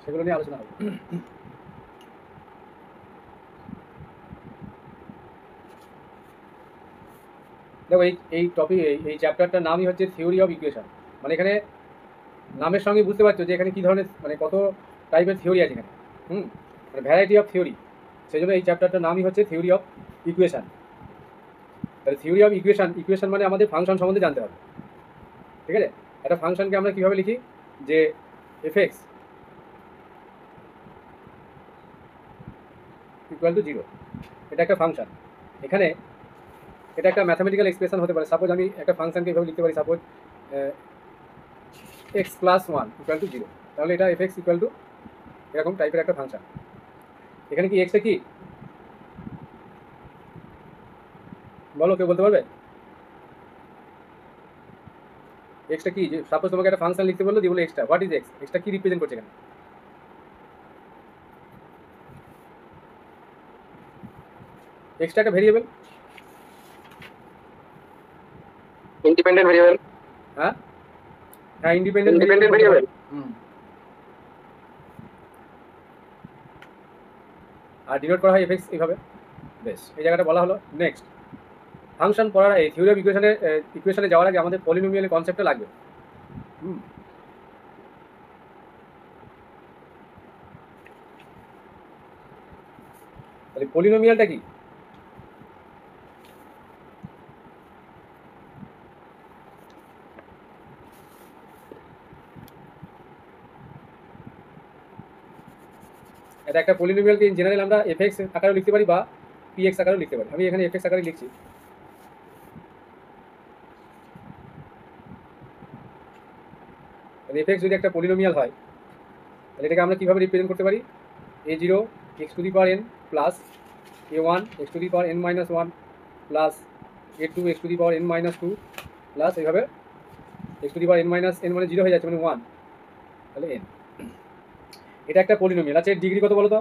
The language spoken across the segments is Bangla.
সেগুলো নিয়ে আলোচনা হবে। দেখো এই টপিক এই চ্যাপ্টারটার নামই হচ্ছে থিওরি অফ ইকুয়েশন। মানে এখানে নামের সঙ্গে বুঝতে পারছো যে এখানে কী ধরনের মানে কত টাইপের থিওরি আছে এখানে। মানে ভ্যারাইটি অফ থিওরি। সেই জন্য এই চ্যাপ্টারটার নামই হচ্ছে থিওরি অফ ইকুয়েশন। তাহলে থিওরি অফ ইকুয়েশন মানে আমাদের ফাংশন সম্বন্ধে জানতে হবে। ঠিক আছে, একটা ফাংশনকে আমরা কীভাবে লিখি, যে এফ(x) ইকুয়াল টু 0, এটা একটা ফাংশন। এখানে এটা একটা ম্যাথামেটিক্যাল এক্সপ্রেশন হতে পারে। সাপোজ আমি একটা ফাংশনকে এভাবে লিখতে পারি, সাপোজ x+1 ইকুয়াল টু 0, তাহলে এটা এফ(x) ইকুয়াল টু এরকম টাইপের একটা ফাংশন। এখানে কি এক্সটা কি বলো, কেউ বলতে পারবে? এক্সটা কি? যে সাপোজ তোমাকে একটা ফাংশন লিখতে বললো, দিয়ে বলে extra, what is x? Extra কি রিপ্রেজেন্ট করছে এখানে? এক্সটা একটা ভেরিয়েবল, ইন্ডিপেন্ডেন্ট ভেরিয়েবল। হ্যাঁ হ্যাঁ, ইন্ডিপেন্ডেন্ট ভেরিয়েবল। আর ডিনোট করা হয় এফ(x) এইভাবে। বেশ, এই জায়গাটা বলা হলো। নেক্সট, ফাংশন পড়ার এই থিওরি অফ ইকুয়েশনে যাওয়ার আগে আমাদের পলিনোমিয়ালের কনসেপ্টটা লাগবে। তাহলে পলিনোমিয়ালটা কি? এটা একটা পলিনোমিয়ালকে ইন জেনারেল আমরা এফ(x) আকারেও লিখতে পারি বা px আকারেও লিখতে পারি। আমি এখানে এফ(x) আকারে লিখছি। এফ(x) যদি একটা পলিনোমিয়াল হয়, তাহলে এটাকে আমরা কীভাবে রিপ্রেজেন্ট করতে পারি? a0 x⁴n plus a1 x⁻n−1 plus a2 x⁻n−2 plus এইভাবে x⁻n−n মানে 0 হয়ে যাচ্ছে, মানে 1, তাহলে n। এটা একটা পলিনোমিয়াল। আচ্ছা, এর ডিগ্রি কত বলো তো?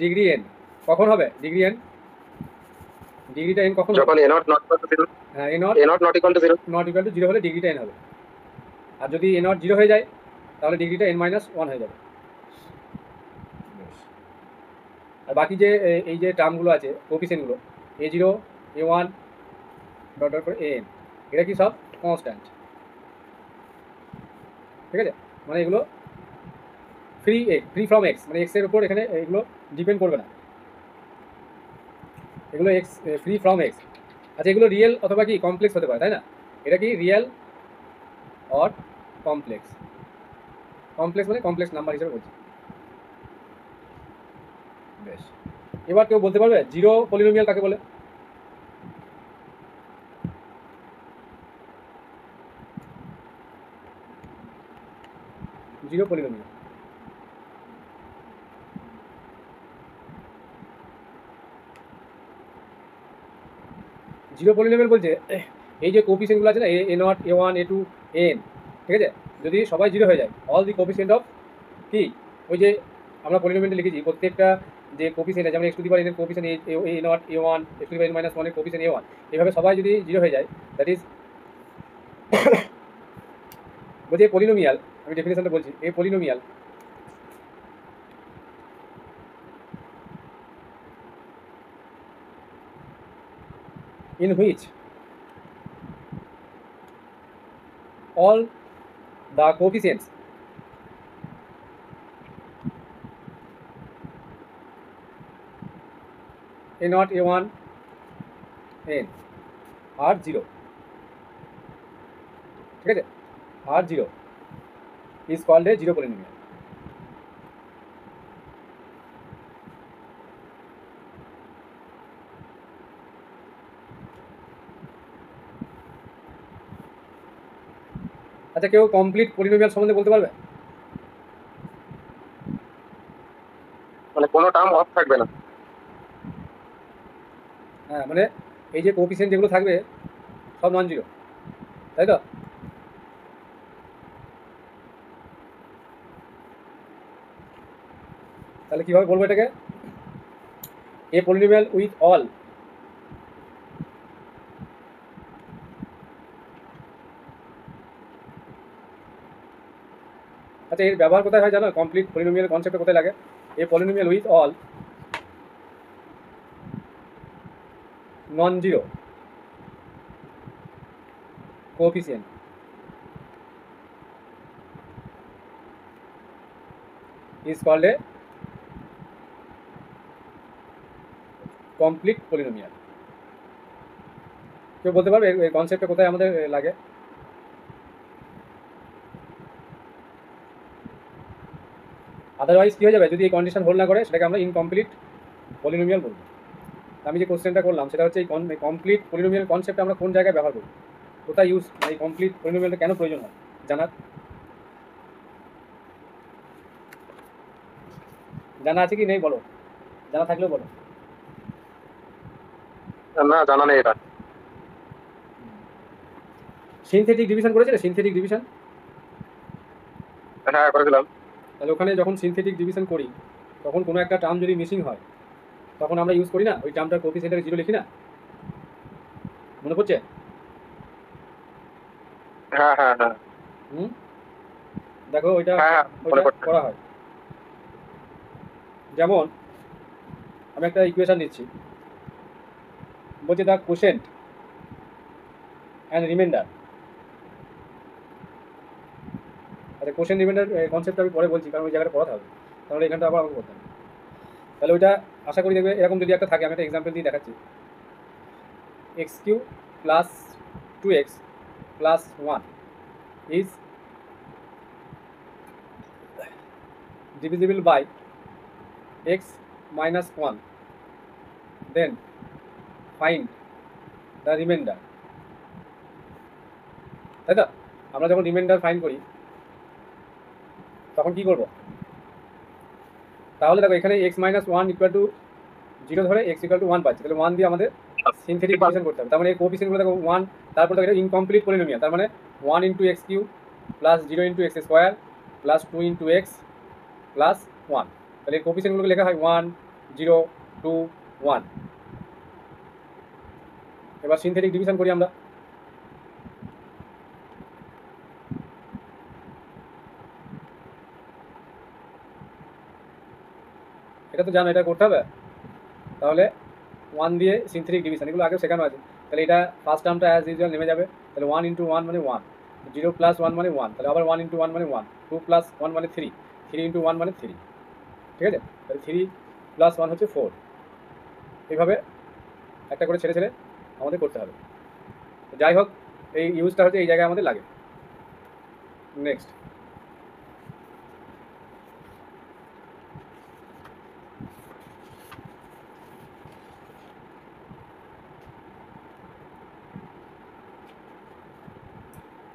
ডিগ্রি n কখন হবে? ডিগ্রিটা n কখন? যখন a0 নট ইকুয়াল টু 0। হ্যাঁ, a0 নট ইকুয়াল টু 0 হলে ডিগ্রিটা n হবে। আর যদি a0 0 হয়ে যায়, তাহলে ডিগ্রিটা n-1 হয়ে যাবে। আর বাকি যে এই যে টার্মগুলো আছে, কোফিসিয়েন্টগুলো a0 a1 ডট ডট করে an, এটা কি সব কনস্ট্যান্ট। ঠিক আছে, মানে এগুলো ফ্রি ফ্রম এক্স, মানে এক্সের উপর এখানে এগুলো ডিপেন্ড করবে না, এগুলো এক্স ফ্রি ফ্রম এক্স। আচ্ছা, এগুলো রিয়েল অথবা কি কমপ্লেক্স হতে পারে, তাই না? এটা কি রিয়েল অর কমপ্লেক্স? কমপ্লেক্স মানে কমপ্লেক্স নাম্বার হিসেবে বলছি। বেশ, এবার কেউ বলতে পারবে জিরো পলিনোমিয়াল কাকে বলে? জিরো পলিনোমিয়াল, জিরো পলিনোমিয়াল বলছে এই যে কোফিসিয়েন্টগুলো আছে না, a0 a1 a2 an, ঠিক আছে, যদি সবাই জিরো হয়ে যায়, অল দি কোফিসিয়েন্ট অফ কি, ওই যে আমরা পলিনোমিয়ালটা লিখেছি প্রত্যেকটা যে কোফিসিয়েন্ট আছে, যেমন x⁴n এর কোফিসিয়েন্ট a0 a1 x⁻n−1 এর কোফিসিয়েন্ট a1, এভাবে সবাই যদি জিরো হয়ে যায়, দ্যাট ইজ বলছি এ পলিনোমিয়াল। আমি ডেফিনেশনটা বলছি, এ polynomial in which all the coefficients a0 a1 n are 0, ঠিক আছে, are 0 is called a zero polynomial. আচ্ছা, কেউ কমপ্লিট পলিনোমিয়াল সম্বন্ধে বলতে পারবে? মানে কোনো টার্ম অফ থাকবে না। হ্যাঁ, মানে এই যে কোফিসিয়েন্ট যেগুলো থাকবে সব নন জিরো, তাই তো? তাহলে কিভাবে বলবো এটাকে? এ পলিনোমিয়াল উইথ অল আচ্ছা, এর ব্যবহার কোথায় হয় জানো? কমপ্লিট পলিনোমিয়াল কনসেপ্টে কোথায় লাগে? A polynomial with all non zero coefficient is called a complete polynomial. কেউ বলতে পারবে এই কনসেপ্টটা কোথায় আমাদের লাগে? আদারওয়াইজ কি হয়ে যাবে, যদি এই কন্ডিশন হোল্ড না করে সেটাকে আমরা ইনকমপ্লিট পলিনোমিয়াল বলবো। আমি যে কোশ্চেনটা করলাম সেটা হচ্ছে এই কমপ্লিট পলিনোমিয়াল কনসেপ্ট আমরা কোন জায়গায় ব্যবহার করব, কোথায় ইউজ, এই কমপ্লিট পলিনোমিয়ালটা কেন প্রয়োজন হয় জানার? জানা আছে কি নেই বলো, জানা থাকলেও বলো। না, জানা নেই এটা। সিনথেটিক ডিভিশন করেছিলে? সিনথেটিক ডিভিশন, হ্যাঁ করেছিলাম। তাহলে ওখানে যখন সিনথেটিক ডিভিশন করি তখন কোনো একটা টার্ম যদি মিসিং হয় তখন আমরা ইউজ করি না, ওই টার্মটার কোএফিসিয়েন্টটাকে জিরো লিখি না? মনে পড়ছে? হ্যাঁ হ্যাঁ হ্যাঁ হুম, দেখো ওইটা হ্যাঁ মনে ওইটা পড়ছে। করা হয়। যেমন আমি একটা ইকুয়েশন নিচ্ছি, বলছে দ্য কোশেন্ট অ্যান্ড রিমাইন্ডার। আচ্ছা, কোশেন্ট রিমাইন্ডার কনসেপ্ট আমি পরে বলছি, কারণ ওই জায়গাটা পড়াতে হবে, তাহলে এখানটা আবার আমাকে করতে হবে। তাহলে ওইটা আশা করি দেখবে এরকম যদি একটা থাকে, আমি একটা এক্সাম্পল দিয়ে দেখাচ্ছি। X cube plus 2x plus 1 is divisible by x minus 1, then find the remainder। তাই তো? আমরা যখন রিমাইন্ডার ফাইন্ড করি তখন কি করব? তাহলে দেখো এখানে x মাইনাস 1 ইকুয়াল টু 0 ধরে x ইকুয়াল টু 1 পাচ্ছি, তাহলে 1 দিয়ে আমাদের সিনথেটিক ডিভিশন করতে হবে। তার মানে এই কোএফিসিয়েন্টগুলো দেখো 1, তারপর দেখো এটা ইনকমপ্লিট পলিনোমিয়াল, তার মানে 1 into x cube plus 0 into x square plus 2 into x plus 1। তাহলে এই কোএফিসিয়েন্টগুলোকে লেখা হয় 1 0 2 1। এবার সিনথেটিক ডিভিশন করি আমরা। এটা তো জানো, এটা করতে হবে। তাহলে 1 দিয়ে সিনথেটিক ডিভিশন, এগুলো আগে শেখানো আছে। তাহলে এটা ফার্স্ট টার্মটা অ্যাজ ইউজুয়াল নেমে যাবে, তাহলে 1 ইন্টু 1 মানে 1, 0 প্লাস 1 মানে 1, তাহলে আবার 1 ইন্টু 1 মানে 1, 2 প্লাস 1 মানে 3, 3 ইন্টু 1 মানে 3। ঠিক আছে, তাহলে 3 প্লাস 1 হচ্ছে 4। এইভাবে একটা করে ছেড়ে ছেড়ে আমাদের করতে হবে। যাই হোক, এই ইউজটা হচ্ছে এই জায়গায় আমাদের লাগে। নেক্সট,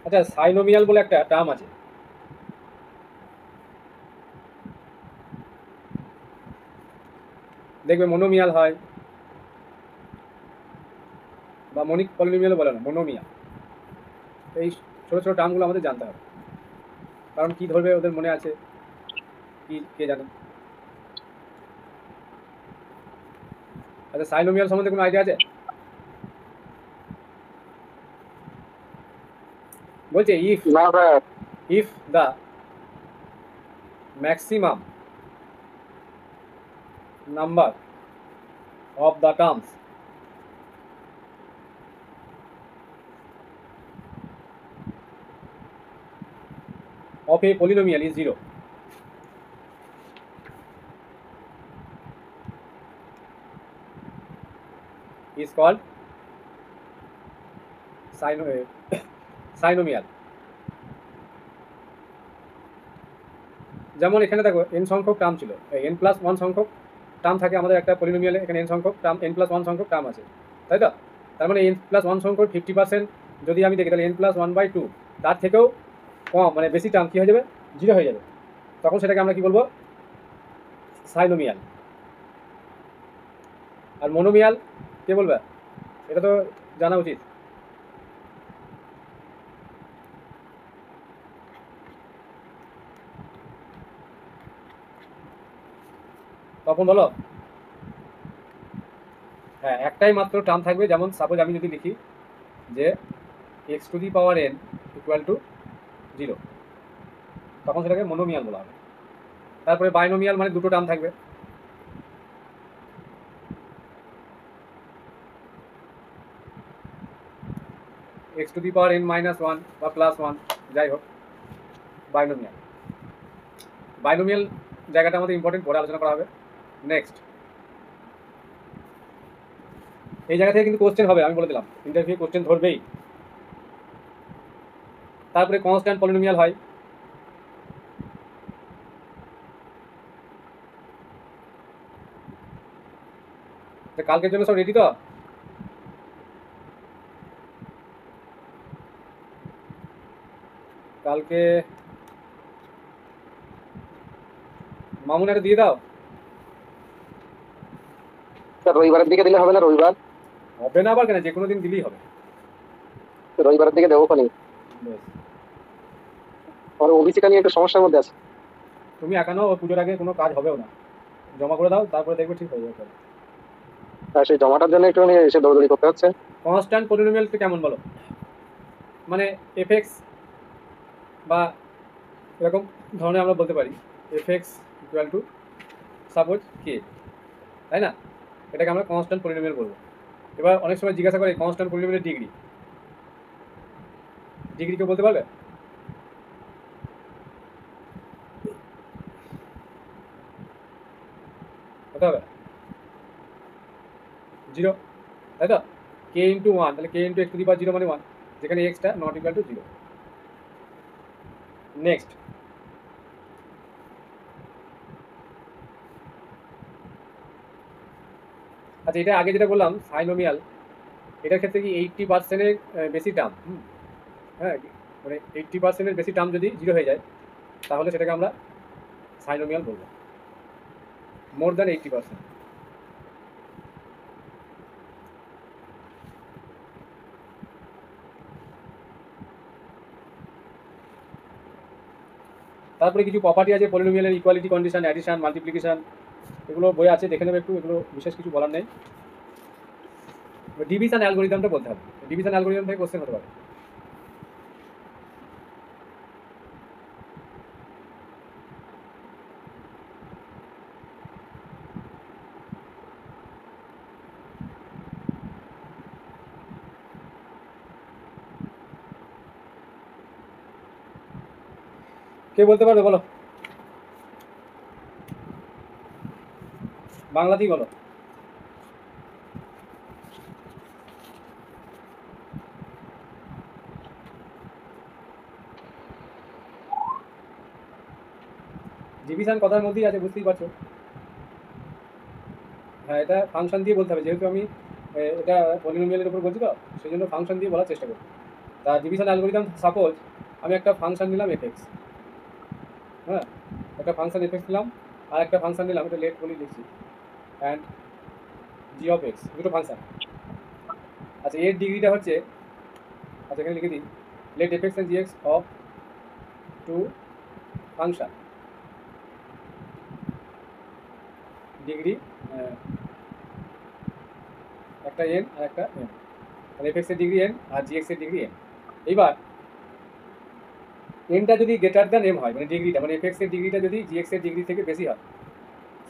আচ্ছা, সাইনোমিয়াল বলে একটা টার্ম আছে। দেখবে মনোমিয়াল হয় বা মনিক পলিনোমিয়ালও বলে না, মনোমিয়াল। এই ছোটো ছোটো টার্মগুলো আমাদের জানতে হবে, কারণ কি ধরবে ওদের মনে আছে কি কে জানে। আচ্ছা, সাইনোমিয়াল সম্বন্ধে কোনো আইডিয়া আছে? বলছে না sir. if the maximum number of the terms of a polynomial is 0, is called সাইনোমিয়াল। যেমন এখানে দেখো n সংখ্যক টার্ম ছিল, n প্লাস 1 সংখ্যক টার্ম থাকে আমাদের একটা পলিনোমিয়ালে, এখানে n সংখ্যক টার্ম, n প্লাস 1 সংখ্যক টার্ম আছে, তাই তো? তার মানে n প্লাস 1 সংখ্যক 50% যদি আমি দেখি, তাহলে n প্লাস 1/2, তার থেকেও কম মানে বেশি টার্ম কী হয়ে যাবে, 0 হয়ে যাবে। তখন সেটাকে আমরা কি বলবো, সাইনোমিয়াল। আর মনোমিয়াল কে বলবে? এটা তো জানা উচিত। তখন বলো। হ্যাঁ, একটাই মাত্র টার্ম থাকবে। যেমন সাপোজ আমি যদি লিখি যে x two the power n equal to 0, তখন সেটাকে মনোমিয়াল বলা হবে। তারপরে বাইনোমিয়াল মানে দুটো টার্ম থাকবে। X two the power N minus one বা প্লাস ওয়ান, যাই হোক বাইনোমিয়াল। বাইনোমিয়াল জায়গাটা আমাদের ইম্পর্টেন্ট, পরে আলোচনা করা হবে। নেক্সট, এই জায়গা থেকে কিন্তু কোশ্চেন হবে, আমি বলে দিলাম, ইন্টারভিউ কোশ্চেন ধরবেই। তারপরে কনস্ট্যান্ট পলিনোমিয়াল হয়। কালকের জন্য সব রেডি তো? কালকে মামুন একটা দিয়ে দাও। স্যার রবিবারের দিকে দিলে হবে না? রবিবার হবে না আবার কেন, যে কোনো দিন দিলেই হবে। রবিবারের দিকে দেবো খানি। বেশ, আর ওবিসিটা নিয়ে একটু সমস্যার মধ্যে আছে। তুমি একানো পুজোর আগে কোনো কাজ হবেও না, জমা করে দাও, তারপরে দেখবে ঠিক হয়ে যাবে। আর সেই জমাটার জন্য একটু এসে দৌড়দৌড়ি করতে হচ্ছে। কনস্ট্যান্ট পলিনোমিয়ালকে কেমন বলো? মানে এফএক্স বা এরকম ধরনের আমরা বলতে পারি এফএক্স ইকুয়াল টু সাপোজ কে, তাই না? এটাকে আমরা কনস্ট্যান্ট পলিনোমিয়াল বলবো। এবার অনেক সময় জিজ্ঞাসা করে কনস্ট্যান্ট পলিনোমিয়ালের ডিগ্রি, ডিগ্রি কেউ বলতে পারবে? হতে হবে 0, তাই তো? কে ইন্টু 1, তাহলে কে ইন্টু এক্স টু দি পাওয়ার 0 মানে 1, যেখানে extra not equal to 0। Next, আচ্ছা এটা আগে যেটা বললাম সাইনোমিয়াল, এটার ক্ষেত্রে কি 80%-এর বেশি টার্ম, হ্যাঁ মানে 80%-এর বেশি টার্ম যদি 0 হয়ে যায় তাহলে সেটাকে আমরা সাইনোমিয়াল বলবো। More than 80%। তারপরে কিছু প্রপার্টি আছে পলিনোমিয়ালের, ইকুয়ালিটি কন্ডিশন, অ্যাডিশন, মাল্টিপ্লিকেশন, এগুলো বই আছে, দেখে নেবে একটু, এগুলো বিশেষ কিছু বলার নেই। ডিভিশন অ্যালগোরিদমটা বলতে হবে, ডিভিশন অ্যালগোরিদম থেকে কোশ্চেন হতে পারে। কে বলতে পারবে বলো, বাংলাতেই বলো। ডিভিশন কথার মধ্যেই আছে, বুঝতেই পারছো। হ্যাঁ এটা ফাংশন দিয়ে বলতে হবে, যেহেতু আমি এটা পলিনোমিয়ালের উপর বলছি তো, সেই জন্য ফাংশন দিয়ে বলার চেষ্টা করব। তা ডিভিশন অ্যালগোরিদম, সাপোজ আমি একটা ফাংশন নিলাম এফএক্স, হ্যাঁ একটা ফাংশন এফএক্স নিলাম, আর একটা ফাংশন নিলাম, এটা লেট বলি লিখছি, অ্যান্ড জি অফ এক্স, দুটো ফাংশন। আচ্ছা এর ডিগ্রিটা হচ্ছে, আচ্ছা এখানে লিখে দিই, let f x and g x of two function, degree একটা এন আর একটা এন, তাহলে এফ এক্সের ডিগ্রি এন আর জি এক্সের ডিগ্রি এন। এইবার এনটা যদি গ্রেটার দ্যান এম হয়, মানে ডিগ্রিটা, মানে এফ এক্সের ডিগ্রিটা যদি জি এক্সের ডিগ্রি থেকে বেশি হয়,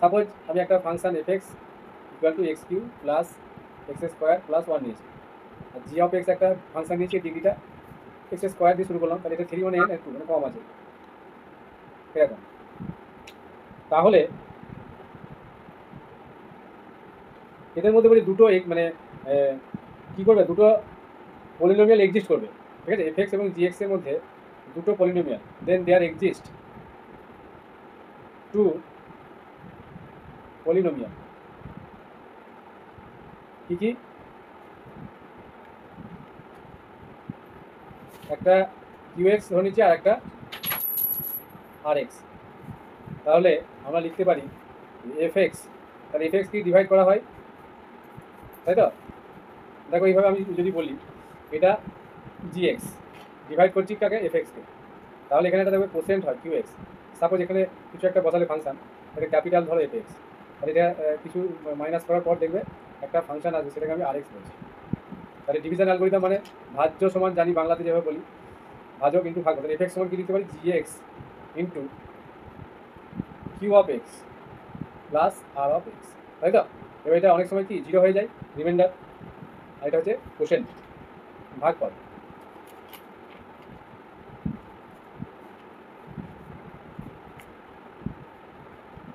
সাপোজ আমি একটা function f x equal to x cube plus x square plus 1 নিয়েছি, আর জি অফ এক্স একটা ফাংশন নিয়েছি, ডিগ্রিটা এক্স স্কোয়ার দিয়ে শুরু করলাম, তাহলে এটা 3 মানে এন, একটু মানে কম আছে এরকম। তাহলে এদের মধ্যে বলি দুটো মানে কী করবে, দুটো পলিনোমিয়াল এক্সিস্ট করবে, ঠিক আছে? এফ এক্স এবং জি এক্স এর মধ্যে দুটো polynomial, then there exist two polynomial. কি কি? একটা কিউ এক্স ধরে নিচ্ছি আর একটা আর এক্স। তাহলে আমরা লিখতে পারি এফ এক্স, তাহলে এফ এক্স কি ডিভাইড করা হয়, তাই তো? দেখো এইভাবে আমি যদি বলি এটা জি এক্স ডিভাইড করছি কাকে, এফ এক্সকে, তাহলে এখানে এটা দেখবে কোসেন্ট হয় কিউ এক্স। সাপোজ এখানে কিছু একটা বসালে ফাংশন, এটা ক্যাপিটাল ধরো এফ এক্স, তাহলে এটা কিছু মাইনাস করার পর দেখবে একটা ফাংশন আসবে, সেটাকে আমি আর এক্স বলছি। তাহলে ডিভিশন অ্যালগোরিদম মানে ভাজ্য সমান, জানি বাংলাতে যেভাবে বলি ভাজক ইন্টু ভাগ, তাহলে এফ এক্স সমান কি লিখতে পারি, g x into q of x plus r of x, তাই তো? এবার এটা অনেক সময় কি জিরো হয়ে যায়, রিমাইন্ডার, আর এটা হচ্ছে কোশেন্ট, ভাগ পদ।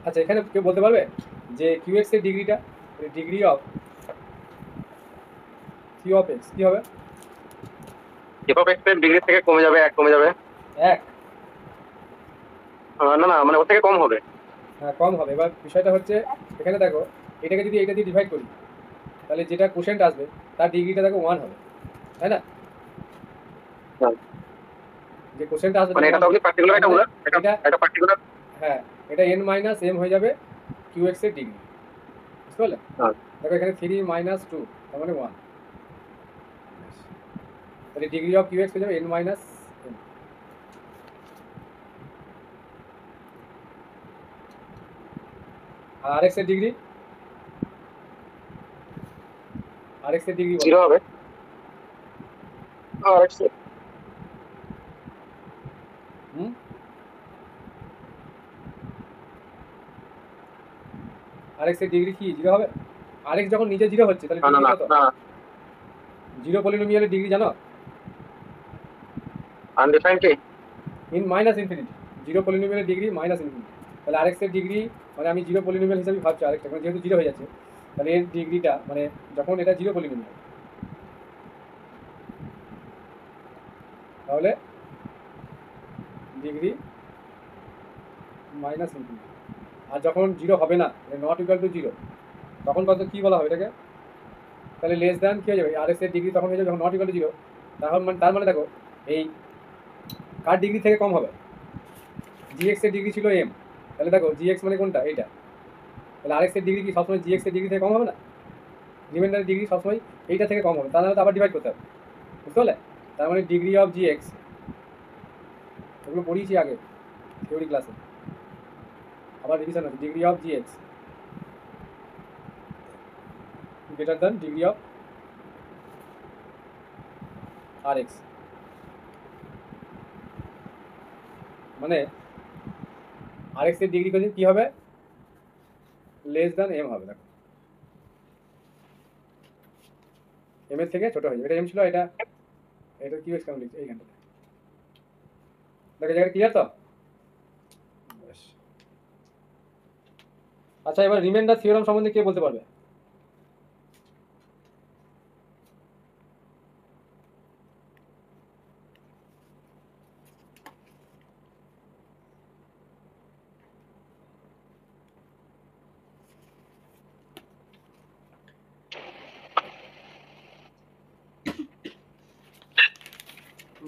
আচ্ছা, এখানে কেউ বলতে পারবে যে কিউ এক্স এর ডিগ্রিটা, degree of q of x কি হবে? এফ অফ এক্স এর ডিগ্রি থেকে কমে যাবে, 1 কমে যাবে। 1? না না, মানে ওর থেকে কম হবে। হ্যাঁ, কম হবে। এবার বিষয়টা হচ্ছে এখানে দেখো, এটাকে যদি এটা দিয়ে ডিভাইড করি তাহলে যেটা কোশেন্ট আসবে তার ডিগ্রিটা দেখো 1 হবে, তাই না? হ্যাঁ। যে কোশেন্ট আসবে মানে এটা তো আপনি পার্টিকুলার এটা বলে, এটা পার্টিকুলার। হ্যাঁ, এটা n মাইনাস m হয়ে যাবে কিউ এক্স এর ডিগ্রি, বুঝতে পারলে? হ্যাঁ। দেখো এখানে 3 মাইনাস 2 তার মানে 1, তাহলে ডিগ্রি অফ কিউ এক্স হয়ে যাবে n মাইনাস m। আর আর এক্স এর ডিগ্রি, আর এক্স এর ডিগ্রি 0 হবে। আর এক্স আর এক্স এর ডিগ্রি কি 0 হবে? আর এক্স যখন নিজে 0 হচ্ছে তাহলে না না ডিগ্রি না কত? না, জিরো পলিনোমিয়ালের ডিগ্রি জানো? আনডিফাইন্ড কি? ইন মাইনাস ইনফিনিটি, জিরো পলিনোমিয়ালের ডিগ্রি মাইনাস ইনফিনিটি। তাহলে আর এক্স এর ডিগ্রি মানে আমি জিরো পলিনোমিয়াল হিসাবে ভাবছি আরেকটা, কারণ যেহেতু 0 হয়ে যাচ্ছে তাহলে এর ডিগ্রিটা মানে যখন এটা জিরো পলিনোমিয়াল তাহলে ডিগ্রি মাইনাস ইনফিনিটি। আর যখন 0 হবে না, মানে নট ইকুয়াল টু 0, তখন কত কি বলা হবে এটাকে? তাহলে লেস দ্যান কি হয়ে যাবে? আর এক্স এর ডিগ্রি তখন হয়ে যাবে যখন নট ইকুয়াল টু 0। তখন মানে তার মানে দেখো এই কার ডিগ্রি থেকে কম হবে? জি এক্স এর ডিগ্রি ছিল m, তাহলে দেখো জি এক্স মানে কোনটা? এইটা। তাহলে আর এক্স এর ডিগ্রি কি সবসময় জি এক্স এর ডিগ্রি থেকে কম হবে না? রিমাইন্ডারের ডিগ্রি সবসময় এইটা থেকে কম হবে, তাহলে তো আবার ডিভাইড করতে হবে, বুঝতে পারলে? তার মানে ডিগ্রি অফ জি এক্স, এগুলো পড়িয়েছি আগে থিওরি ক্লাসে, আবার রিভিশন আছে। Degree of g x greater than degree of r x, মানে আর এক্স এর ডিগ্রি কি হবে? লেস দ্যান এম হবে। দেখো এম এর থেকে ছোট হয়ে যাবে, এটা এম ছিল, এটা এটা কিউ এক্স কেমন লিখছে এইখানটাতে, দেখো জায়গাটা ক্লিয়ার তো? বেশ। আচ্ছা, এবার রিমাইন্ডার থিওরাম সম্বন্ধে কে বলতে পারবে?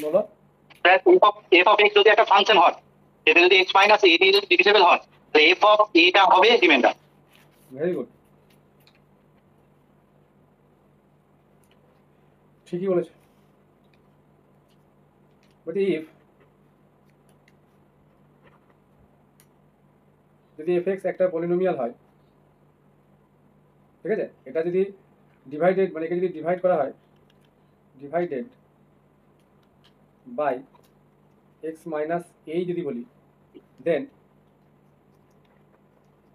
বলো। এফ অফ এক্স যদি একটা ফাংশন হয়, সেটা যদি এক্স মাইনাস এ যদি ডিভিজিবল হয়, তাহলে এফ অফ এটা হবে রিমাইন্ডার। ভেরি গুড, ঠিকই বলেছো। বলছি ইফ যদি এফ এক্স একটা পলিনোমিয়াল হয়, ঠিক আছে, এটা যদি ডিভাইডেড মানে একে যদি ডিভাইড করা হয়, ডিভাইডেড বাই এক্স মাইনাস এই যদি বলি, দেন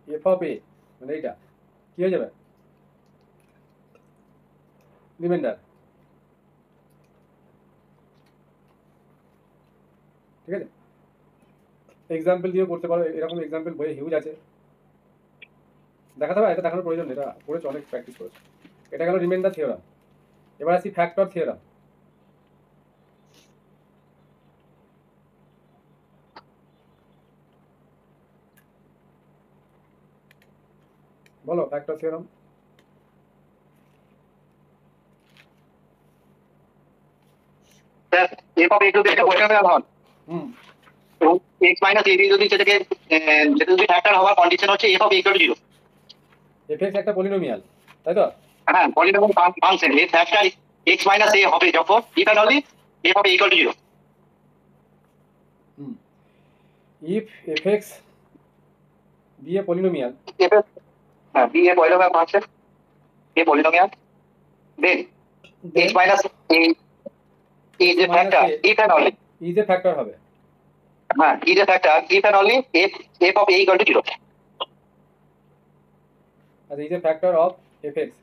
এফ অফ এ মানে এইটা কি হয়ে যাবে? রিমাইন্ডার, ঠিক আছে? এক্সাম্পল দিয়েও করতে পারো, এরকম এক্সাম্পল বইয়ে হিউজ আছে, দেখাতে হবে, এটা দেখানোর প্রয়োজন নেই, এটা পড়েছো, অনেক প্র্যাকটিস করেছো। এটা গেল রিমাইন্ডার থিওরাম। এবার আসি ফ্যাক্টর থিওরাম। বলো factor theorem. F of x যদি একটা পলিনোমিয়াল হয়, এবং এক্স মাইনাস এ যদি সেটাকে যেটা যদি ফ্যাক্টর হওয়ার কন্ডিশন হচ্ছে f of equal to 0। F x একটা পলিনোমিয়াল, তাই তো? হ্যাঁ, পলিনোমিয়াল ফাংশন এর ফ্যাক্টর এক্স মাইনাস এ হবে যখন if only f of equal to 0। If f x be a polynomial, হ্যাঁ, be a polynomial function, a polynomial, then x minus a is a factor if and only is a factor হবে। হ্যাঁ, is a factor if and only f of a equal to 0. আচ্ছা is a factor of F x,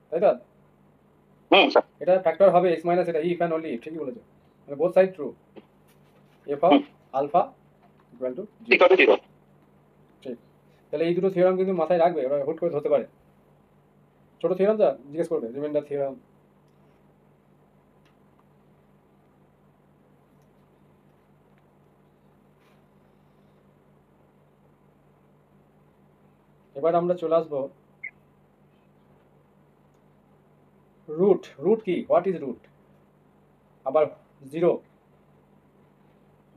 তাই তো? স্যার। এটা ফ্যাক্টর হবে এক্স মাইনাস এটা ইফ অ্যান্ড অনলি ইফ, ঠিকই বলেছো, মানে both side true, f of alpha equal to Equal to 0. ঠিক। তাহলে এই দুটো থিওরাম কিন্তু মাথায় রাখবে, ওরা হুট করে ধরতে পারে। ছোট থিওরাম যা জিজ্ঞেস করবে, রিমাইন্ডার থিওরাম। এবার আমরা চলে আসবো রুট। রুট কি, হোয়াট ইজ রুট? আবার জিরো,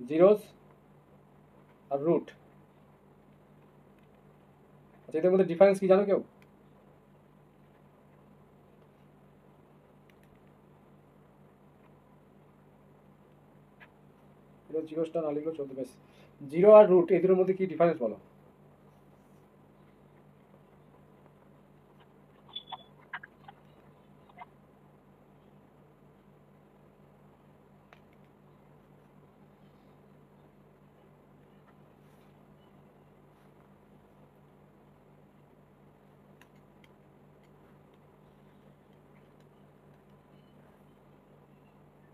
জিরোস আর রুট, আচ্ছা এদের মধ্যে ডিফারেন্স কি জানো কেউ? এটা জিরোসটা না লিখলেও চলতে, বেশ। জিরো আর রুট এই দুটোর মধ্যে কি ডিফারেন্স বলো?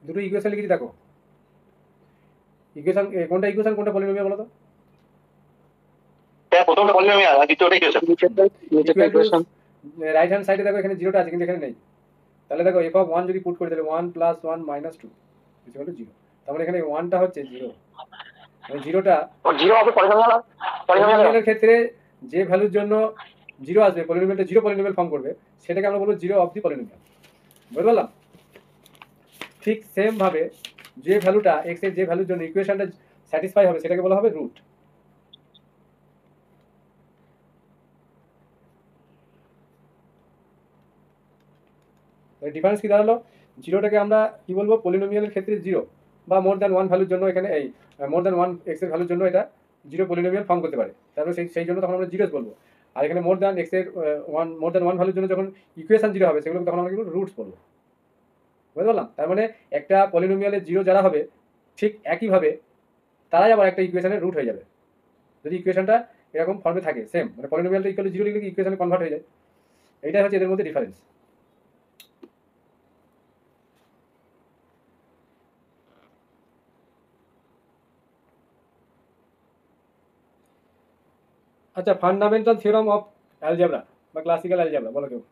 দুটো ইকুয়েশন লিখেছি দেখো, ইকুয়েশন কোনটা ইকুয়েশন কোনটা পলিনোমিয়াল বলো তো? হ্যাঁ, প্রথমটা পলিনোমিয়াল আর দ্বিতীয়টা ইকুয়েশন। ইকুয়েশন রাইট হ্যান্ড সাইডে দেখো এখানে জিরোটা আছে কিন্তু এখানে নেই। তাহলে দেখো এফ অফ ওয়ান যদি পুট করে তাহলে one plus one minus two equal to zero. তার মানে এখানে ওয়ানটা হচ্ছে জিরো, মানে জিরোটা জিরো হবে পলিনোমিয়ালের ক্ষেত্রে যে ভ্যালুর জন্য জিরো আসবে, পলিনোমিয়ালটা জিরো পলিনোমিয়াল ফর্ম করবে, সেটাকে আমরা বলবো জিরো অফ দি পলিনোমিয়াল। বুঝতে পারলাম? ঠিক সেম ভাবে যে ভ্যালুটা এক্স এর যে ভ্যালুর জন্য ইকুয়েশনটা স্যাটিসফাই হবে সেটাকে বলা হবে রুট। ডিফারেন্স কি দাঁড়ালো? জিরোটাকে আমরা কি বলবো, পলিনোমিয়ালের ক্ষেত্রে জিরো বা মোর দ্যান ওয়ান ভ্যালুর জন্য, এখানে এই মোর দ্যান ওয়ান এক্স এর ভ্যালুর জন্য এটা জিরো পলিনোমিয়াল ফর্ম করতে পারে, তারপরে সেই জন্য তখন আমরা জিরোস বলবো। আর এখানে মোর দ্যান এক্স এর মোর দ্যান ওয়ান ভ্যালুর জন্য যখন ইকুয়েশন জিরো হবে সেগুলো তখন আমরা কি বলবো, রুটস বলবো। বুঝতে পারলাম? তার মানে একটা পলিনোমিয়ালের জিরো যারা হবে ঠিক একইভাবে তারাই আবার একটা ইকুয়েশনের রুট হয়ে যাবে, যদি ইকুয়েশনটা এরকম ফর্মে থাকে সেম, মানে পলিনোমিয়ালটা ইকুয়াল টু জিরো লিখলে ইকুয়েশনে কনভার্ট হয়ে যায়। এইটাই হচ্ছে এদের মধ্যে ডিফারেন্স। আচ্ছা ফান্ডামেন্টাল থিওরাম অফ অ্যালজেব্রা বা ক্লাসিক্যাল অ্যালজেব্রা বলো কেউ?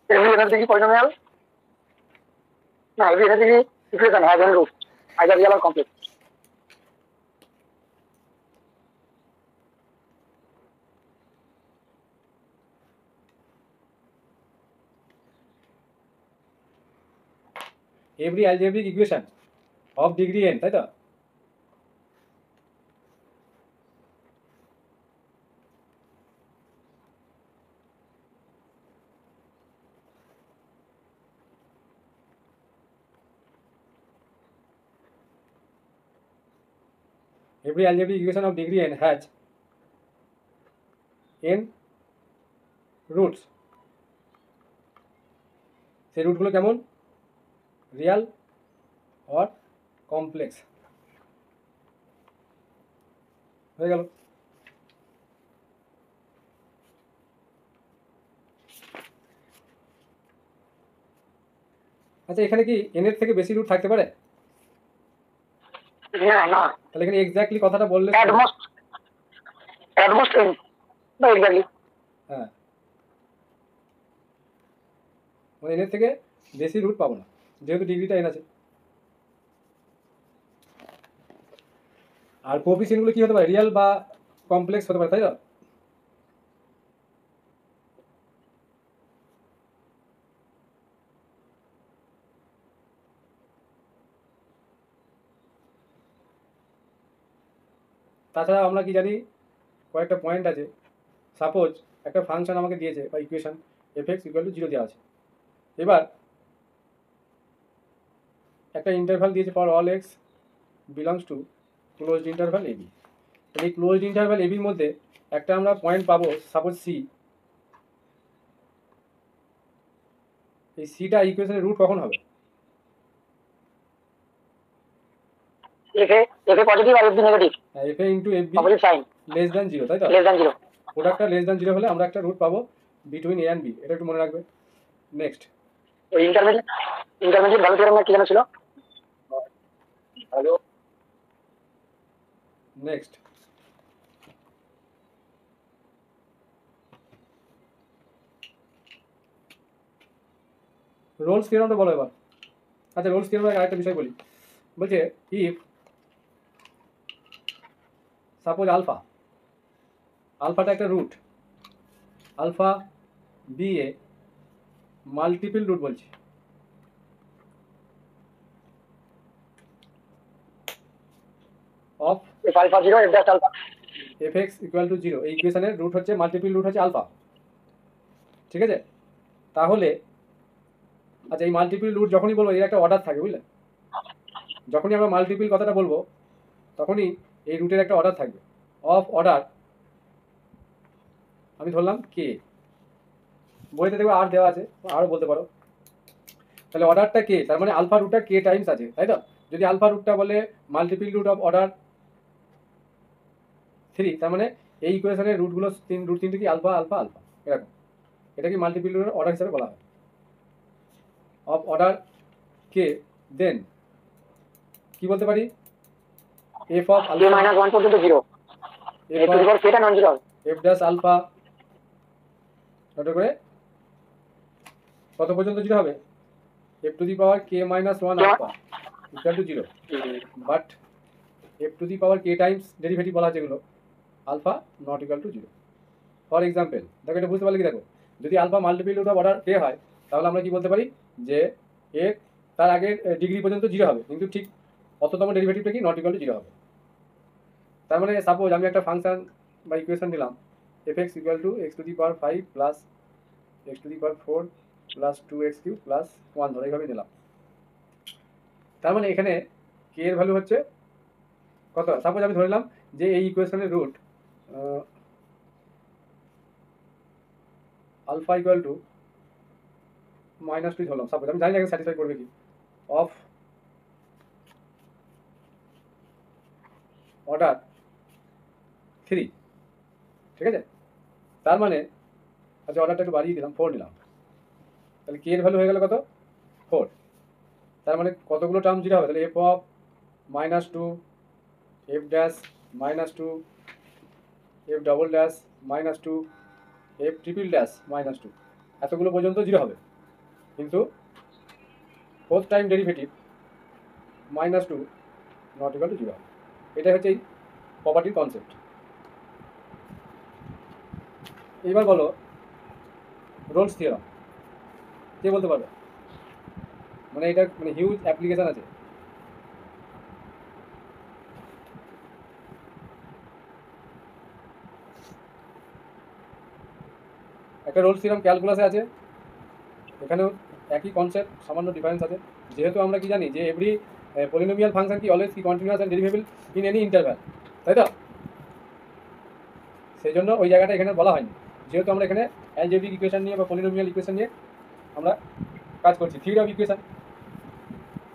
এখান থেকে পলিনোমিয়াল না, এখান থেকে equation has n root either real or complex. Every algebraic equation of degree n, তাই তো? Every algebraic equation of degree n has n roots. সেই রুটগুলো কেমন, রিয়াল অর কমপ্লেক্স। হয়ে গেল। আচ্ছা এখানে কি n এর থেকে বেশি রুট থাকতে পারে? না, তাহলে এখানে এক্স্যাক্টলি কথাটা বললে অ্যাট মোস্ট n, না এক্স্যাক্টলি। হ্যাঁ, মানে n এর থেকে বেশি রুট পাবো না যেহেতু ডিগ্রিটা n আছে। আর কোএফিসিয়েন্টগুলো কি হতে পারে, রিয়াল বা কমপ্লেক্স হতে পারে, তাই তো? তাছাড়া আমরা কি জানি, কয়েকটা পয়েন্ট আছে। সাপোজ একটা ফাংশন আমাকে দিয়েছে বা equation F x equal to zero দেওয়া আছে। এবার একটা ইন্টারভাল দিয়েছে for all x belongs to closed interval A B. এই ক্লোজড ইন্টারভাল এবির মধ্যে একটা আমরা পয়েন্ট পাবো, সাপোজ সি। এই সিটা ইকুয়েশনের রুট কখন হবে? এফ এ পজিটিভ আর f b negative, f a into f b opposite sign, less than zero, তাই তো? Less than zero. প্রোডাক্টটা লেস দ্যান জিরো হলে আমরা একটা রুট পাবো বিটুইন এ অ্যান্ড বি, এটা একটু মনে রাখবে। নেক্সট, ওই ইন্টারমিডিয়েট ভ্যালু থিওরেম কি জানা ছিল? হ্যালো, নেক্সট রোলস থিওরেমটা বলো এবার। আচ্ছা, রোলস থিওরেমের আরেকটা বিষয় বলি, বলছে ইফ সাপোজ আলফাটা একটা root, alpha be a multiple root বলছি, of f alpha zero f dash alpha. F x equal to zero, এই ইকুয়েশনের রুট হচ্ছে মাল্টিপল রুট হচ্ছে আলফা, ঠিক আছে? তাহলে আচ্ছা, এই মাল্টিপল রুট যখনই বলবো এর একটা অর্ডার থাকে, বুঝলে? যখনই আমরা মাল্টিপল কথাটা বলবো তখনই এই রুটের একটা অর্ডার থাকবে, অফ অর্ডার আমি ধরলাম কে, বইতে দেখবে আর দেওয়া আছে, আরও বলতে পারো। তাহলে অর্ডারটা কে, তার মানে আলফা রুটটা কে টাইমস আছে, তাই তো? যদি আলফা রুটটা বলে মাল্টিপল রুট অফ অর্ডার 3, তার মানে এই ইকুয়েশনের রুটগুলো রুট তিনটে কি আলফা আলফা আলফা এরকম, এটা কি মাল্টিপল রুটের অর্ডার হিসাবে বলা হয়। অফ অর্ডার কে, দেন কি বলতে পারি, f of k minus one পর্যন্ত zero, f to the power কেটা non zero, f dash alpha করে কত পর্যন্ত জিরো হবে, f to the power k minus one alpha equal to zero, but f to the power k times derivative বলা আছে এগুলো, alpha not equal to zero. For example দেখো, এটা বুঝতে পারলে কি, দেখো যদি alpha multiple root of order k হয় তাহলে আমরা কি বলতে পারি যে এর তার আগের ডিগ্রি পর্যন্ত জিরো হবে, কিন্তু ঠিক অততম ডেরিভেটিভটা কি নট ইকুয়াল টু জিরো হবে। তার মানে সাপোজ আমি একটা ফাংশন বা ইকুয়েশন নিলাম, F x equal to x two the power 5 plus x two the power 4 plus 2x cube plus 1 ধরে এইভাবে নিলাম। তার মানে এখানে কে এর ভ্যালু হচ্ছে কত, সাপোজ আমি ধরলাম যে এই ইকুয়েশনের রুট আলফা ইকুয়াল টু -2 ধরলাম, সাপোজ আমি জানি না স্যাটিসফাই করবে কি, অফ অর্ডার 3, ঠিক আছে? তার মানে আচ্ছা, অর্ডারটা একটু বাড়িয়ে দিলাম, 4 নিলাম, তাহলে কে এর ভ্যালু হয়ে গেল কত, 4। তার মানে কতগুলো টার্ম জিরো হবে, তাহলে F of -2, F dash -2, F double dash -2, F triple dash -2, এতগুলো পর্যন্ত জিরো হবে, কিন্তু fourth time derivative -2 not equal to zero হবে। এটাই হচ্ছে এই প্রপার্টির কনসেপ্ট। এবার বলো রোলস থিওরাম, কে বলতে পারবে? মানে এটা মানে হিউজ অ্যাপ্লিকেশন আছে। একটা রোলস থিওরাম ক্যালকুলাসে আছে, এখানেও একই কনসেপ্ট, সামান্য ডিফারেন্স আছে। যেহেতু আমরা কি জানি যে এভরি পলিনোমিয়াল ফাংশন কি অলওয়েজ কি continuous and derivable in any interval, তাই তো? সেই জন্য ওই জায়গাটা এখানে বলা হয়নি, যেহেতু আমরা এখানে অ্যালজেব্রিক ইকুয়েশন নিয়ে বা পলিনোমিয়াল ইকুয়েশন নিয়ে আমরা কাজ করছি, থিওরি অফ ইকুয়েশন।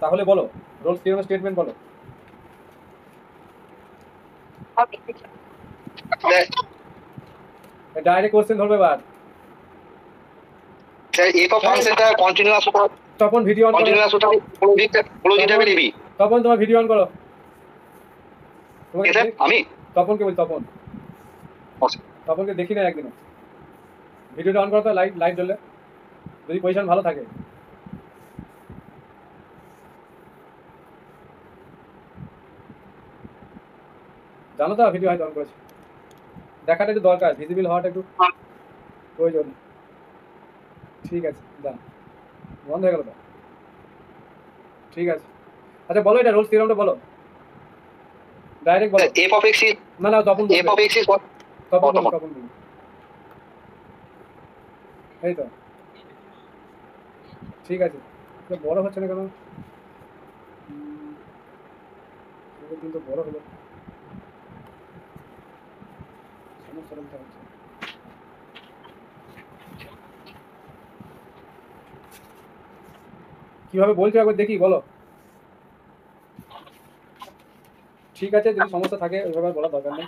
তাহলে বলো রোলস থিওরামের স্টেটমেন্ট বলো। ডাইরেক্ট কোশ্চেন ধরবে এবার, এফ অফ ফাংশনটা কন্টিনিউয়াস তপন ভিডিও অন করো, কন্টিনিউয়াস ওটা বলে দিতে হবে দিবি। তপন তোমার ভিডিও অন করো, কে স্যার? আমি তপনকে বলি, তপনকে দেখি না একদিনও, ভিডিওটা অন করো তো, লাইট জ্বললে, যদি পজিশন ভালো থাকে। জানো তো ভিডিও হয়তো অন করেছে, দেখাটা একটু দরকার, ভিজিবল হওয়াটা একটু প্রয়োজন। ঠিক আছে, দাও, বন্ধ হয়ে গেল তো, ঠিক আছে। আচ্ছা বলো, এটা রোলস থিওরামটা বলো, ডাইরেক্ট বলো। এফ অফ এক্স না না, Tapan F of x Tapan Tapan এই তো, ঠিক আছে। বড় হচ্ছে না কেন, কিন্তু বড় হলো, কিভাবে বলছো একবার দেখি, বলো। ঠিক আছে, যদি সমস্যা থাকে ওইভাবে বলার দরকার নেই।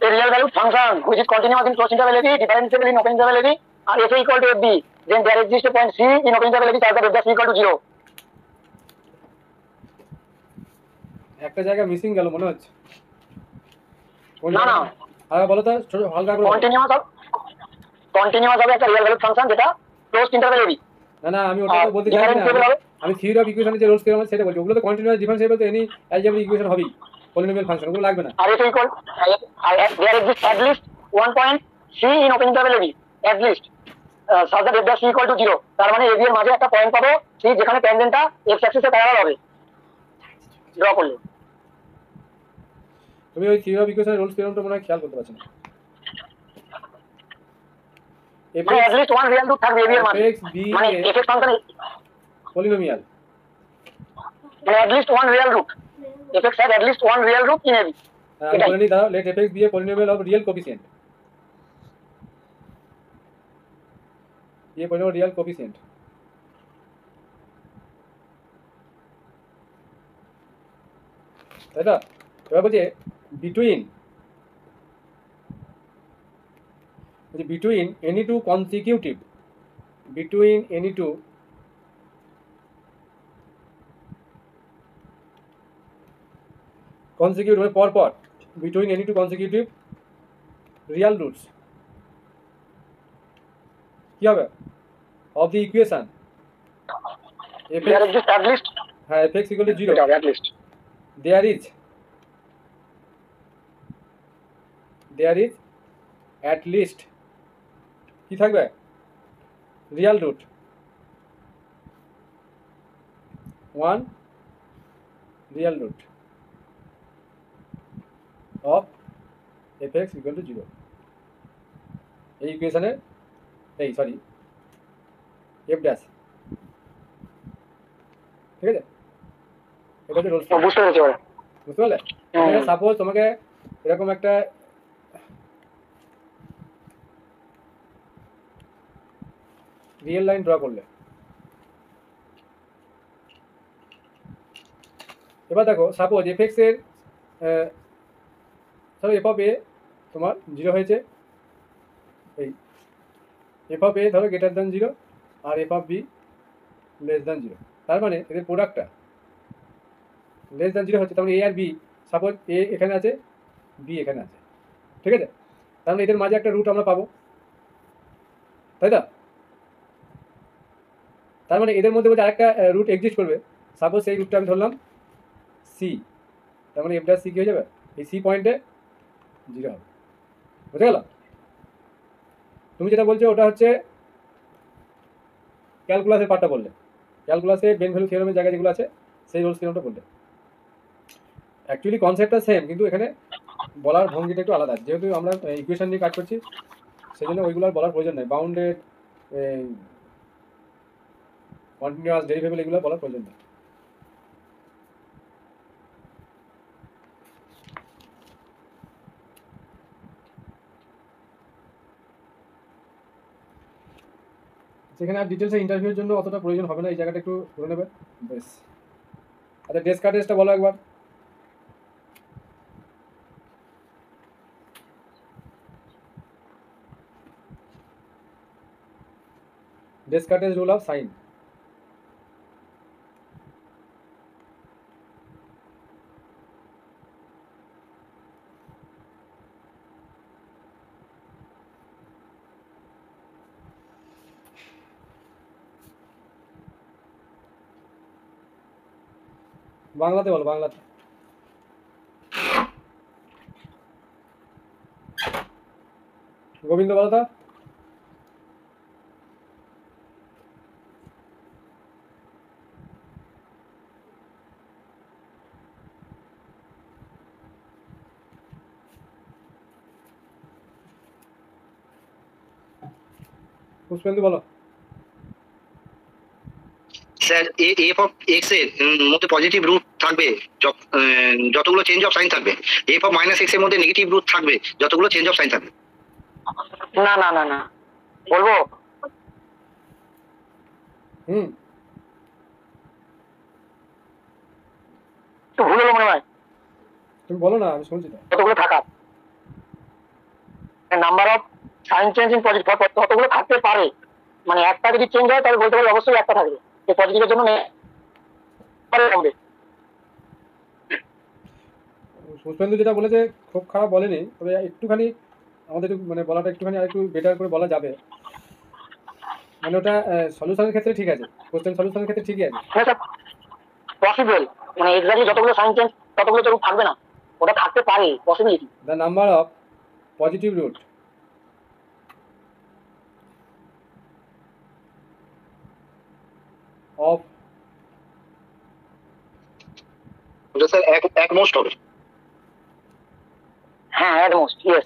A real valued function which is continuous in closed interval AB, differentiable in open interval AB, and f equal to fb, then there exists a point c in open interval AB such that f dash equal to 0. একটা জায়গা মিসিং গেল মনে হচ্ছে। কোন না, না। জায়গাটা? হ্যাঁ বলো তো, ছোট হালকা করে বলো। কন্টিনিউয়াস হবে একটা রিয়েল ভ্যালুড ফাংশন যেটা ক্লোজড ইন্টারভ্যাল এবি। না না, আমি ওটা তো বলতে চাইছি না। আমি থিওরি অফ ইকুয়েশনের যে রোলস থিওরাম সেটা বলছি। ওগুলো তো কন্টিনিউয়াস ডিফারেন্সিয়েবল, তো এনি অ্যালজেব্রিক ইকুয়েশন হবেই, পলিনোমিয়াল ফাংশন, ওগুলো লাগবে না। আর f equal there exists at least one point c in open interval AB, at least such that f dash equal to 0. তার মানে AB এর মাঝে একটা পয়েন্ট পাবো c যেখানে ট্যানজেন্টটা x অ্যাক্সিসে প্যারালাল হবে ড্র করলে। তুমি ওই থিওরি অফ ইকুয়েশনের রোলস থিওরামটা মনে হয় খেয়াল করতে পারছো না। মানে at least one real root থাকবে AB এর মাঝে, মানে f ফাংশন পলিনোমিয়াল, মানে at least one real root, f has at least one real root in AB. আমি বলে নিই দাঁড়াও, let f b a polynomial of real coefficient, ये পলিনোমিয়াল রিয়েল কোফিসিয়েন্ট। তাই তো? এবার বলছে between any two consecutive, between any two consecutive মানে পর পর, between any two consecutive real roots কি হবে of the equation There exists at least, হ্যাঁ fx equal to 0, at least there is at least কি থাকবে real root one real root of F x equal to 0। এই ইকুয়েশনের এই সরি এফ ড্যাশ, ঠিক আছে? এটা হচ্ছে রোলস। বুঝতে পেরেছি। বুঝতে পারলে? সাপোজ তোমাকে এরকম একটা রিয়েল লাইন ড্র করলে, এবার দেখো সাপোজ এফ এক্স এর ধরো এফ অফ এ তোমার 0 হয়েছে, এই এফ অফ এ ধরো গ্রেটার দ্যান 0 আর F of B less than 0, তার মানে এদের প্রোডাক্টটা লেস দ্যান 0 হচ্ছে, তার মানে এ আর বি, সাপোজ এ এখানে আছে বি এখানে আছে, ঠিক আছে? তার মানে এদের মাঝে একটা রুট আমরা পাবো, তাই তো? তার মানে এদের মধ্যে বলতে আরেকটা রুট এক্সিস্ট করবে, সাপোজ সেই রুটটা আমি ধরলাম সি, তার মানে এফ ড্যাশ সি কী হয়ে যাবে, এই সি পয়েন্টে 0 হবে। বুঝে গেল? তুমি যেটা বলছো ওটা হচ্ছে ক্যালকুলাসের পার্টটা বললে, ক্যালকুলাসে বেন ভ্যালু থিওরামের জায়গায় যেগুলো আছে সেই রোলস থিওরামটা বললে। অ্যাকচুয়ালি কনসেপ্টটা সেম, কিন্তু এখানে বলার ভঙ্গিটা একটু আলাদা, যেহেতু আমরা ইকুয়েশন নিয়ে কাজ করছি সেই জন্য ওইগুলো আর বলার প্রয়োজন নেই। বাউন্ডেড, কন্টিনিউয়াস, ডেরিভেবল, এগুলো বলার প্রয়োজন নেই। সেখানে আর ডিটেলসে ইন্টারভিউর জন্য অতটা প্রয়োজন হবে না, এই জায়গাটা একটু করে নেবে বেশ। আচ্ছা ডেসকার্টেসটা বলো একবার। ডেসকার্টেস রুল অফ সাইন। বাংলাতে বলো, বাংলাতে। গোবিন্দ বলো তো। পুষ্পেন্দু বলো। স্যার এফ অফ এক্স এর মধ্যে পজিটিভ রুট থাকবে যতগুলো চেঞ্জ অফ সাইন থাকবে, এফ অফ মাইনাস এক্স এর মধ্যে নেগেটিভ রুট থাকবে যতগুলো চেঞ্জ অফ সাইন থাকবে। না না না না, বলবো? তো ভুল হলো মনে হয়। তুমি বলো না, আমি শুনছি তো। কতগুলো থাকার number of sign changing positive কতগুলো থাকতে পারে, মানে একটা যদি চেঞ্জ হয় তাহলে বলতে পারি অবশ্যই একটা থাকবে, যে পজিটিভের জন্য হবে। পুষ্পেন্দু যেটা বলেছে খুব খারাপ বলেনি, তবে একটুখানি আমাদের একটু মানে বলাটা একটুখানি আর একটু বেটার করে বলা যাবে। মানে ওটা সলিউশনের ক্ষেত্রে ঠিক আছে, কোশ্চেন সলিউশনের ক্ষেত্রে ঠিকই আছে। মানে স্যার পসিবল, মানে এক্স্যাক্টলি যতগুলো সাইন চেঞ্জ ততগুলো তো থাকবে না, ওটা থাকতে পারে possibility. The number of positive root of sir at most হবে। হ্যাঁ at most yes.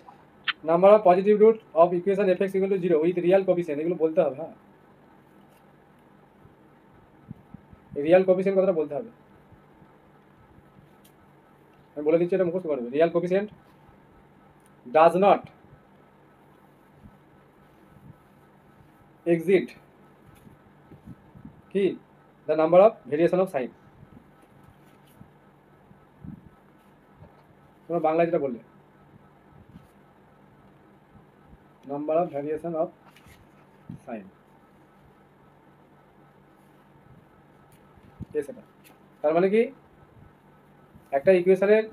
Number of positive root of equation F x equal to 0 with real coefficient, এগুলো বলতে হবে। হ্যাঁ, রিয়াল কোফিসিয়েন্ট কথাটা বলতে হবে। আমি বলে দিচ্ছি, এটা মুখস্থ করবে। Real coefficient does not exist কি the number of variation of sign. তোমরা বাংলায় যেটা বললে, number of variation of sign, সেটা তার মানে কি একটা ইকুয়েশনের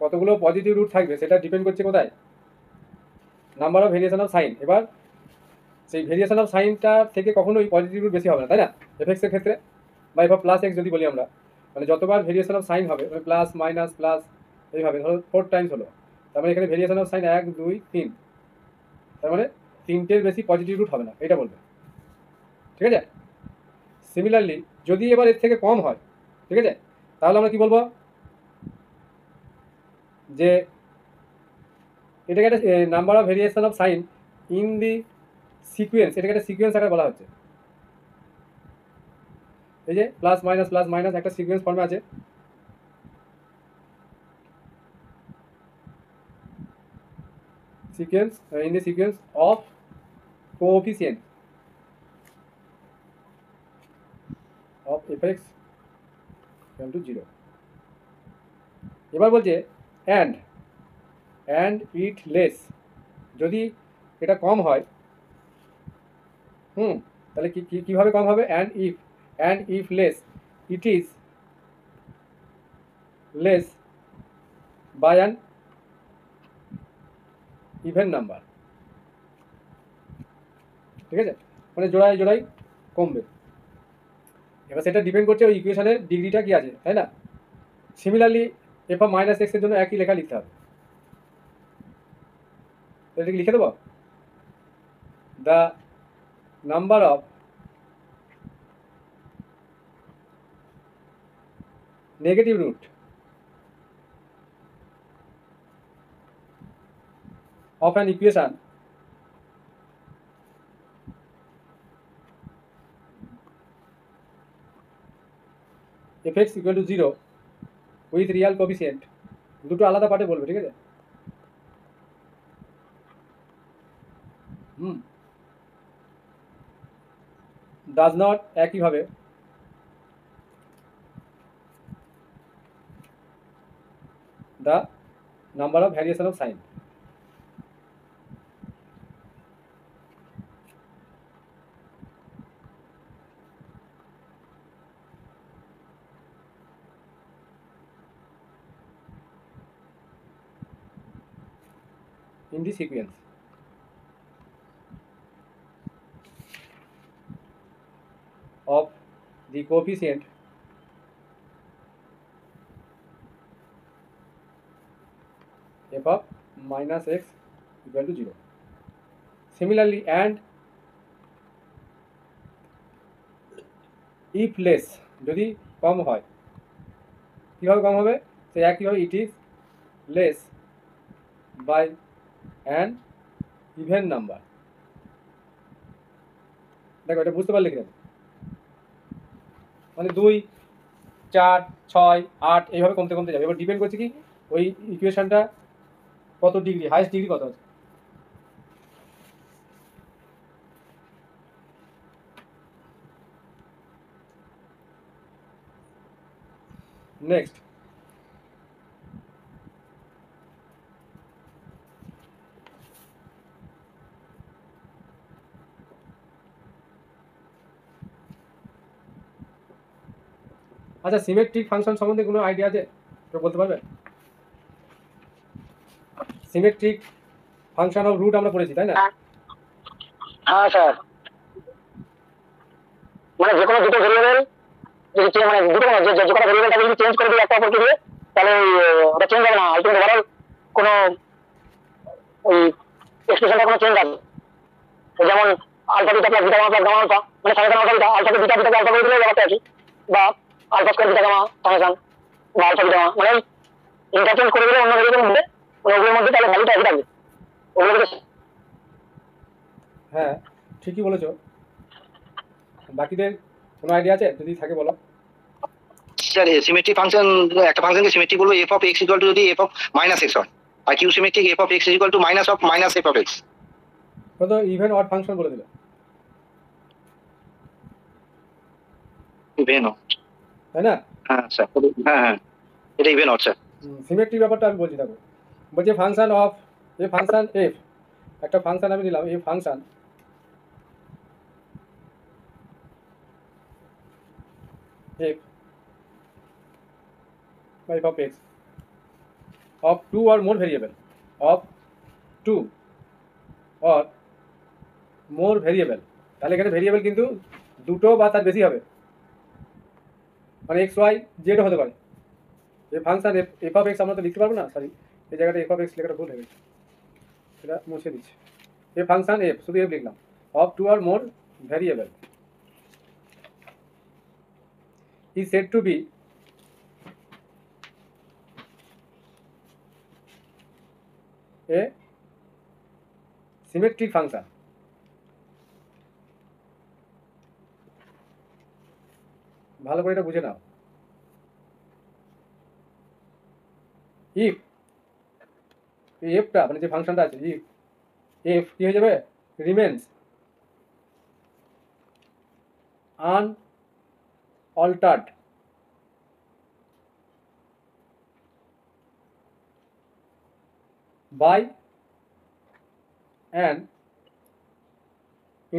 কতগুলো পজিটিভ রুট থাকবে সেটা ডিপেন্ড করছে কোথায়, number of variation of sign. এবার সেই ভেরিয়েশন অফ সাইনটা থেকে কখনোই পজিটিভ রুট বেশি হবে না, তাই না? এফএক্সের ক্ষেত্রে বা এবার প্লাস এক্স যদি বলি আমরা, মানে যতবার ভেরিয়েশন অফ সাইন হবে মানে প্লাস মাইনাস প্লাস এইভাবে ধরো 4 টাইমস হলো, তার মানে এখানে ভেরিয়েশন অফ সাইন 1 2 3, তার মানে 3টের বেশি পজিটিভ রুট হবে না, এটা বলবে। ঠিক আছে? সিমিলারলি যদি এবার এর থেকে কম হয়, ঠিক আছে, তাহলে আমরা কি বলবো, যে এটাকে একটা number of variation of sign in the sequence, এটাকে একটা সিকুয়েন্স আকারে বলা হচ্ছে। এই যে প্লাস মাইনাস একটা সিকুয়েন্স ফর্মে আছে, sequence in the sequence of coefficient of FX equal to 0। এবার বলছে অ্যান্ড ইট লেস, যদি এটা কম হয়, তাহলে কিভাবে কম হবে, and if less it is less by an even number. ঠিক আছে, মানে জোড়ায় জোড়ায় কমবে। এবার সেটা ডিপেন্ড করছে ওই ইকুয়েশনের ডিগ্রিটা কি আছে, তাই না? সিমিলারলি এফ অফ মাইনাস এক্সের জন্য একই লেখা লিখতে হবে। এটাকে লিখে দেবো, the number of negative root of an equation fx equal to 0 with real coefficient, দুটো আলাদা পার্টে বলবে, ঠিক আছে? ডাজ নট একইভাবে the number of variation of sign. in the sequence of the coefficient f of minus x equal to 0. Similarly, and if less, যদি কম হয়, কীভাবে কম হবে, সে একইভাবে it is less by an even number. দেখো এটা বুঝতে পারলে কি, মানে 2 4 6 8 এইভাবে কমতে কমতে যাবে। এবার ডিপেন্ড করছে কি ওই ইকুয়েশনটা কত ডিগ্রি, হাইয়েস্ট ডিগ্রি কত আছে। নেক্সট আচ্ছা, সিমেট্রিক ফাংশন সম্বন্ধে কোনো আইডিয়া আছে, কেউ বলতে পারবে? সিমেট্রিক ফাংশন অফ রুট আমরা পড়েছি, তাই না? হ্যাঁ স্যার, মানে যে কোনো দুটো ভেরিয়েবল যদি মানে দুটো যে যে কোনো ভেরিয়েবলটাকে যদি চেঞ্জ করে দিই একটা অপরকে দিয়ে, তাহলে ওটা চেঞ্জ হবে না, আলটিমেট ওভারঅল কোনো ওই এক্সপ্রেশনটা কোনো চেঞ্জ আসবে। যেমন alpha beta plus beta gamma plus gamma alpha, মানে সামেশন আলফা বিটা, আলফাকে বিটা বিটাকে আলফা করে দিলে ব্যাপারটা একই, বা alpha square beta gamma summation বা আলফা বিটা গামা, মানে ইন্টারচেঞ্জ করে দিলে অন্য ভেরিয়েবলের মধ্যে, ওগুলোর মধ্যে তাহলে ভ্যালুটা একই থাকবে ওগুলোকে। হ্যাঁ, ঠিকই বলেছো। বাকিদের কোনো আইডিয়া আছে? যদি থাকে বলো। স্যার সিমেট্রিক ফাংশন, একটা ফাংশনকে সিমেট্রিক বলবো f of x equal to যদি এফ অফ মাইনাস এক্স হয়, আর skew symmetric f of x equal to minus of minus f of x. কত ইভেন অড ফাংশন বলে দিল, ইভেন, তাই না? হ্যাঁ স্যার, হ্যাঁ হ্যাঁ, এটা ইভেন হচ্ছে। সিমেট্রিক ব্যাপারটা আমি বলছি, দেখো বলছি function of A function F, একটা ফাংশন আমি নিলাম, এই function F by f of x of two or more variable, of two or more variable, তাহলে এখানে ভেরিয়েবল কিন্তু দুটো বা তার বেশি হবে, মানে এক্স ওয়াই জেডও হতে পারে। এই ফাংশন এফ অফ এক্স আমরা তো লিখতে পারবো না, সরি এই জায়গাটা এফ অফ এক্স লেখাটা ভুল হয়ে গেছে, সেটা মুছে দিচ্ছি। এই ফাংশন এফ, শুধু এফ লিখলাম, of two or more variable is said to be a symmetric function. ভালো করে এটা বুঝে নাও। ইফ এই এফটা মানে যে ফাংশনটা আছে, ইফ এফ কি হয়ে যাবে, remains আনঅল্টার্ড by an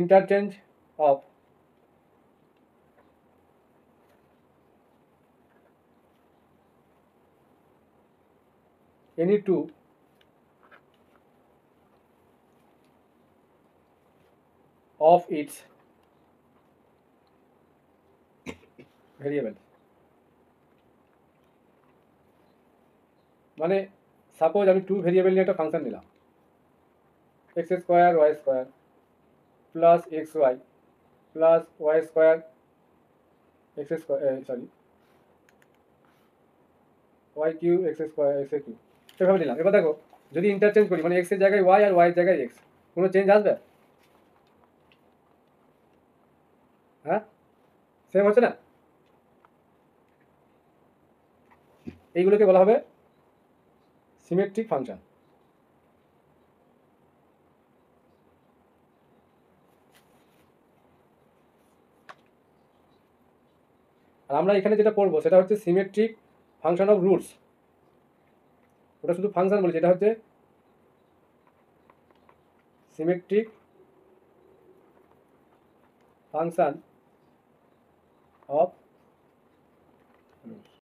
interchange of any two of its variables, মানে সাপোজ আমি টু ভেরিয়েবল নিয়ে একটা ফাংশন নিলাম, X square Y square plus X Y plus Y square X square, sorry Y cube X square X cube, সেভাবে নিলাম। এবার দেখো যদি ইন্টারচেঞ্জ করি, মানে এক্স এর জায়গায় ওয়াই আর ওয়াই এর জায়গায় এক্স, কোনো চেঞ্জ আসবে? হ্যাঁ, সেম হচ্ছে না? এইগুলোকে বলা হবে সিমেট্রিক ফাংশন। আর আমরা এখানে যেটা পড়বো সেটা হচ্ছে সিমেট্রিক ফাংশন অফ রুটস, ওটা শুধু ফাংশন বলেছি, এটা হচ্ছে সিমেট্রিক ফাংশন অফ রুটস।